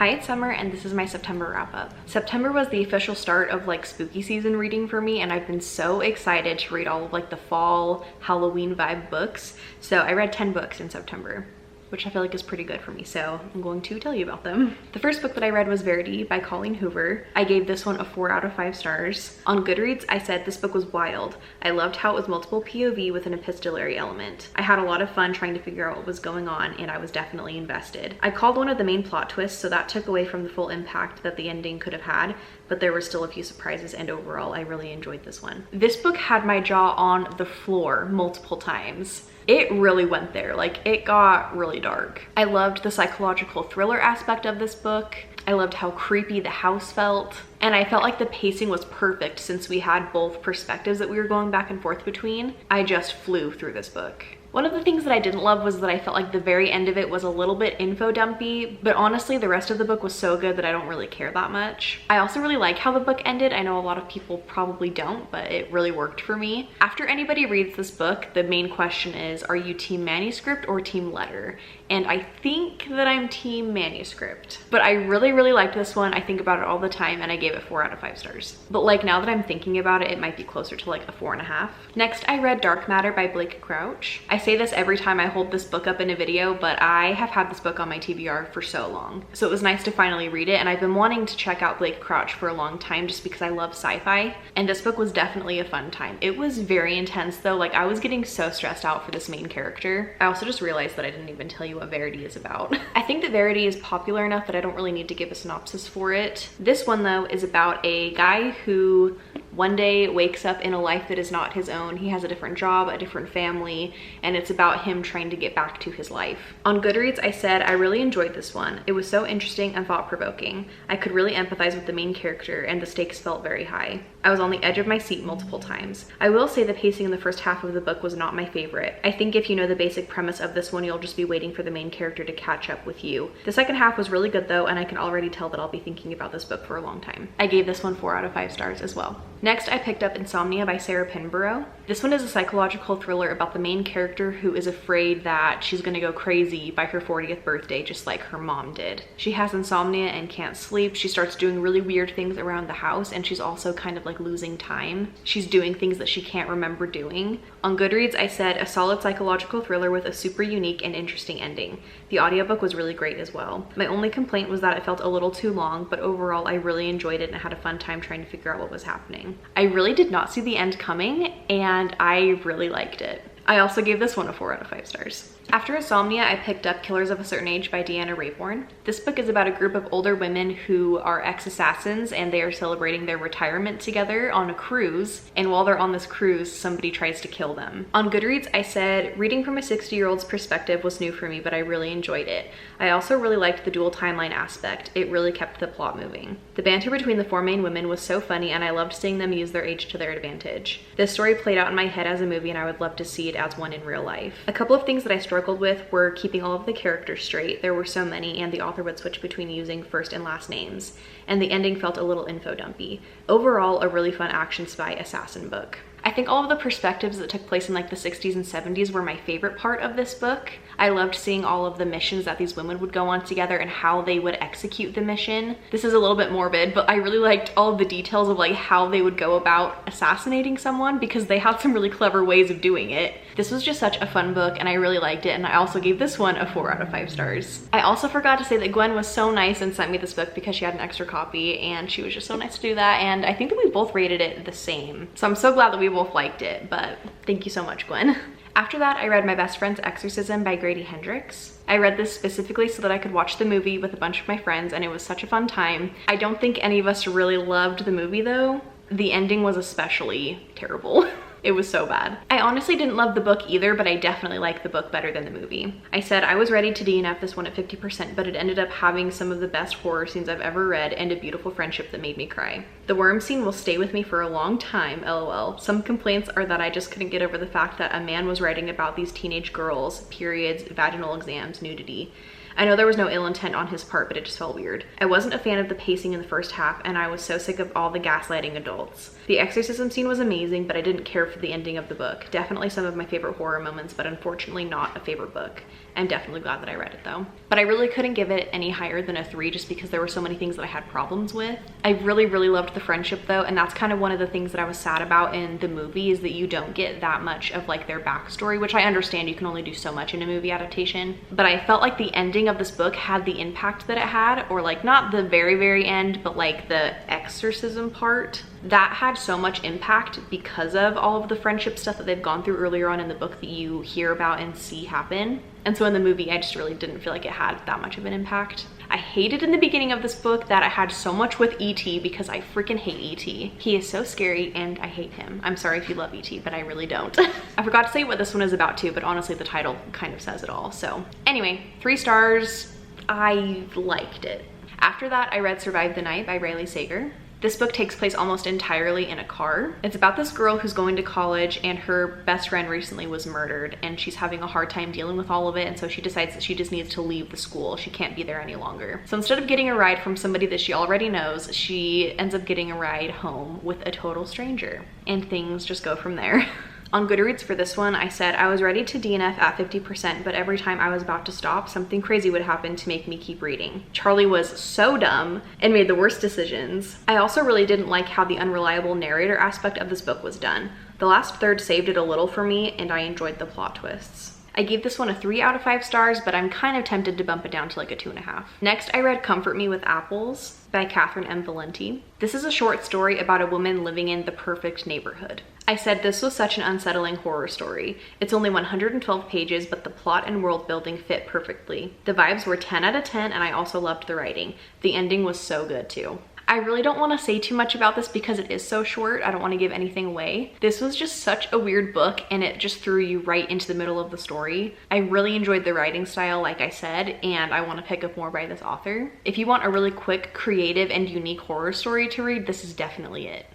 Hi, it's Summer and this is my September wrap up. September was the official start of like spooky season reading for me, and I've been so excited to read all of like the fall Halloween vibe books. So I read 10 books in September, which I feel like is pretty good for me, so I'm going to tell you about them. The first book that I read was Verity by Colleen Hoover. I gave this one a 4 out of 5 stars. On Goodreads, I said this book was wild. I loved how it was multiple POV with an epistolary element. I had a lot of fun trying to figure out what was going on, and I was definitely invested. I called one of the main plot twists, so that took away from the full impact that the ending could have had, but there were still a few surprises, and overall, I really enjoyed this one. This book had my jaw on the floor multiple times. It really went there, like it got really dark. I loved the psychological thriller aspect of this book. I loved how creepy the house felt. And I felt like the pacing was perfect since we had both perspectives that we were going back and forth between. I just flew through this book. One of the things that I didn't love was that I felt like the very end of it was a little bit info dumpy, but honestly the rest of the book was so good that I don't really care that much. I also really like how the book ended. I know a lot of people probably don't, but it really worked for me. After anybody reads this book, the main question is, are you team manuscript or team letter? And I think that I'm team manuscript. But I really liked this one. I think about it all the time and I gave it 4 out of 5 stars. But like now that I'm thinking about it, it might be closer to like a 4.5. Next, I read Dark Matter by Blake Crouch. I say this every time I hold this book up in a video, but I have had this book on my TBR for so long. So it was nice to finally read it, and I've been wanting to check out Blake Crouch for a long time just because I love sci-fi, and this book was definitely a fun time. It was very intense though, like I was getting so stressed out for this main character. I also just realized that I didn't even tell you what Verity is about. I think that Verity is popular enough that I don't really need to give a synopsis for it. This one though is about a guy who one day wakes up in a life that is not his own. He has a different job, a different family, and it's about him trying to get back to his life. On Goodreads, I said I really enjoyed this one. It was so interesting and thought-provoking. I could really empathize with the main character and the stakes felt very high. I was on the edge of my seat multiple times. I will say the pacing in the first half of the book was not my favorite. I think if you know the basic premise of this one, you'll just be waiting for the main character to catch up with you. The second half was really good though, and I can already tell that I'll be thinking about this book for a long time. I gave this one 4 out of 5 stars as well. Next, I picked up Insomnia by Sarah Pinborough. This one is a psychological thriller about the main character who is afraid that she's gonna go crazy by her 40th birthday, just like her mom did. She has insomnia and can't sleep. She starts doing really weird things around the house, and she's also kind of like losing time. She's doing things that she can't remember doing. On Goodreads, I said a solid psychological thriller with a super unique and interesting ending. The audiobook was really great as well. My only complaint was that it felt a little too long, but overall I really enjoyed it and had a fun time trying to figure out what was happening. I really did not see the end coming, and I really liked it. I also gave this one a 4 out of 5 stars. After Insomnia, I picked up Killers of a Certain Age by Deanna Raybourn. This book is about a group of older women who are ex-assassins, and they are celebrating their retirement together on a cruise, and while they're on this cruise, somebody tries to kill them. On Goodreads, I said reading from a 60-year-old's perspective was new for me, but I really enjoyed it. I also really liked the dual timeline aspect. It really kept the plot moving. The banter between the 4 main women was so funny, and I loved seeing them use their age to their advantage. This story played out in my head as a movie, and I would love to see it as one in real life. A couple of things that I struggled with were keeping all of the characters straight. There were so many, and the author would switch between using first and last names, and the ending felt a little info dumpy. Overall, a really fun action spy assassin book. I think all of the perspectives that took place in like the 60s and 70s were my favorite part of this book. I loved seeing all of the missions that these women would go on together and how they would execute the mission. This is a little bit morbid, but I really liked all of the details of like how they would go about assassinating someone, because they had some really clever ways of doing it. This was just such a fun book and I really liked it, and I also gave this one a 4 out of 5 stars. I also forgot to say that Gwen was so nice and sent me this book because she had an extra copy, and she was just so nice to do that, and I think that we both rated it the same. So I'm so glad that we both liked it, but thank you so much, Gwen. After that, I read My Best Friend's Exorcism by Grady Hendrix. I read this specifically so that I could watch the movie with a bunch of my friends, and it was such a fun time. I don't think any of us really loved the movie though. The ending was especially terrible. It was so bad. I honestly didn't love the book either, but I definitely liked the book better than the movie. I said I was ready to DNF this one at 50%, but it ended up having some of the best horror scenes I've ever read and a beautiful friendship that made me cry. The worm scene will stay with me for a long time, lol. Some complaints are that I just couldn't get over the fact that a man was writing about these teenage girls, periods, vaginal exams, nudity. I know there was no ill intent on his part, but it just felt weird. I wasn't a fan of the pacing in the first half, and I was so sick of all the gaslighting adults. The exorcism scene was amazing, but I didn't care for the ending of the book. Definitely some of my favorite horror moments, but unfortunately not a favorite book. I'm definitely glad that I read it though. But I really couldn't give it any higher than a 3 just because there were so many things that I had problems with. I really loved the friendship though, and that's kind of one of the things that I was sad about in the movie, is that you don't get that much of like their backstory, which I understand you can only do so much in a movie adaptation. But I felt like the ending of this book had the impact that it had, or like not the very end, but like the exorcism part. That had so much impact because of all of the friendship stuff that they've gone through earlier on in the book that you hear about and see happen. And so in the movie, I just really didn't feel like it had that much of an impact. I hated in the beginning of this book that I had so much with E.T. because I freaking hate E.T. He is so scary and I hate him. I'm sorry if you love E.T., but I really don't. I forgot to say what this one is about too, but honestly the title kind of says it all. So anyway, 3 stars. I liked it. After that, I read Survive the Night by Riley Sager. This book takes place almost entirely in a car. It's about this girl who's going to college and her best friend recently was murdered and she's having a hard time dealing with all of it, and so she decides that she just needs to leave the school. She can't be there any longer. So instead of getting a ride from somebody that she already knows, she ends up getting a ride home with a total stranger, and things just go from there. On Goodreads for this one, I said I was ready to DNF at 50%, but every time I was about to stop, something crazy would happen to make me keep reading. Charlie was so dumb and made the worst decisions. I also really didn't like how the unreliable narrator aspect of this book was done. The last third saved it a little for me, and I enjoyed the plot twists. I gave this one a 3 out of 5 stars, but I'm kind of tempted to bump it down to like a 2.5. Next, I read Comfort Me with Apples by Catherine M. Valenti. This is a short story about a woman living in the perfect neighborhood. I said this was such an unsettling horror story. It's only 112 pages, but the plot and world building fit perfectly. The vibes were 10 out of 10, and I also loved the writing. The ending was so good too. I really don't want to say too much about this because it is so short. I don't want to give anything away. This was just such a weird book, and it just threw you right into the middle of the story. I really enjoyed the writing style, like I said, and I want to pick up more by this author. If you want a really quick, creative, and unique horror story to read, this is definitely it.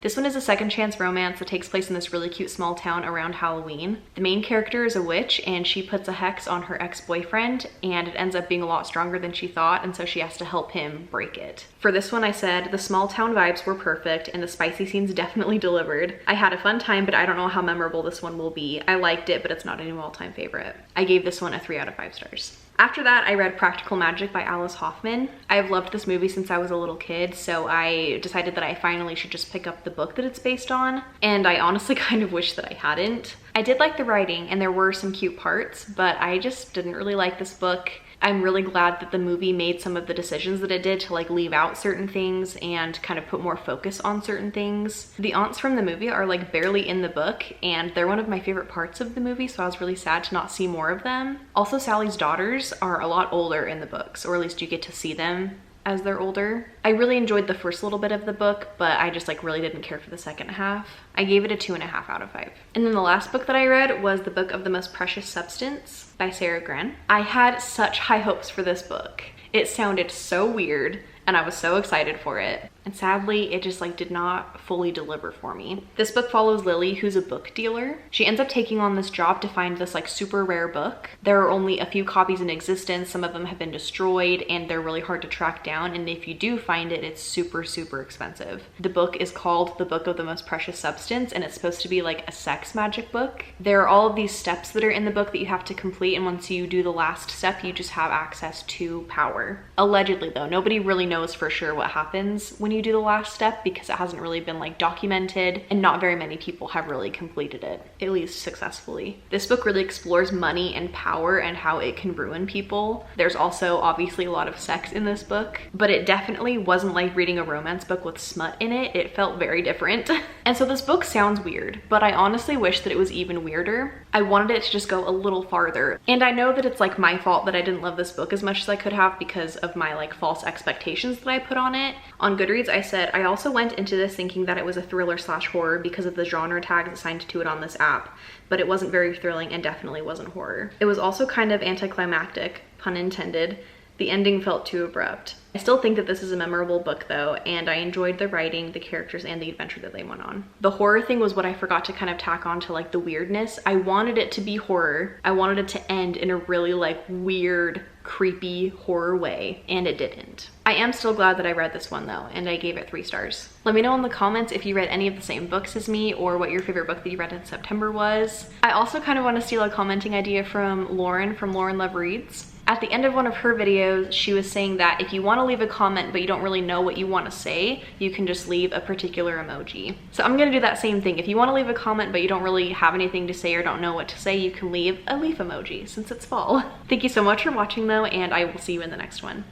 This one is a second chance romance that takes place in this really cute small town around Halloween. The main character is a witch and she puts a hex on her ex-boyfriend, and it ends up being a lot stronger than she thought, and so she has to help him break it. For this one, I said the small town vibes were perfect and the spicy scenes definitely delivered. I had a fun time, but I don't know how memorable this one will be. I liked it, but it's not an all-time favorite. I gave this one a 3 out of 5 stars. After that, I read Practical Magic by Alice Hoffman. I've loved this movie since I was a little kid, so I decided that I finally should just pick up the book that it's based on, and I honestly kind of wish that I hadn't. I did like the writing and there were some cute parts, but I just didn't really like this book. I'm really glad that the movie made some of the decisions that it did to like leave out certain things and kind of put more focus on certain things. The aunts from the movie are like barely in the book, and they're one of my favorite parts of the movie, so I was really sad to not see more of them. Also, Sally's daughters are a lot older in the books, or at least you get to see them as they're older. I really enjoyed the first little bit of the book, but I just like really didn't care for the second half. I gave it a 2.5 out of 5. And then the last book that I read was The Book of the Most Precious Substance by Sarah Gran. I had such high hopes for this book. It sounded so weird and I was so excited for it. And sadly, it just like did not fully deliver for me. This book follows Lily, who's a book dealer. She ends up taking on this job to find this like super rare book. There are only a few copies in existence. Some of them have been destroyed and they're really hard to track down. And if you do find it, it's super expensive. The book is called The Book of the Most Precious Substance, and it's supposed to be like a sex magic book. There are all of these steps that are in the book that you have to complete, and once you do the last step, you just have access to power. Allegedly though, nobody really knows for sure what happens when you do the last step because it hasn't really been like documented, and not very many people have really completed it, at least successfully. This book really explores money and power and how it can ruin people. There's also obviously a lot of sex in this book, but it definitely wasn't like reading a romance book with smut in it. It felt very different. And so this book sounds weird, but I honestly wish that it was even weirder. I wanted it to just go a little farther. And I know that it's like my fault that I didn't love this book as much as I could have because of my like false expectations that I put on it. On Goodreads, I said I also went into this thinking that it was a thriller/horror because of the genre tags assigned to it on this app, but it wasn't very thrilling and definitely wasn't horror. It was also kind of anticlimactic, pun intended, The ending felt too abrupt. I still think that this is a memorable book though, and I enjoyed the writing, the characters, and the adventure that they went on. The horror thing was what I forgot to kind of tack on to like the weirdness. I wanted it to be horror. I wanted it to end in a really like weird, creepy horror way, and it didn't. I am still glad that I read this one though, and I gave it 3 stars. Let me know in the comments if you read any of the same books as me or what your favorite book that you read in September was. I also kind of want to steal a commenting idea from Lauren Love Reads. At the end of one of her videos, she was saying that if you want to leave a comment but you don't really know what you want to say, you can just leave a particular emoji. So I'm gonna do that same thing. If you want to leave a comment but you don't really have anything to say or don't know what to say, you can leave a leaf emoji since it's fall. Thank you so much for watching though, and I will see you in the next one.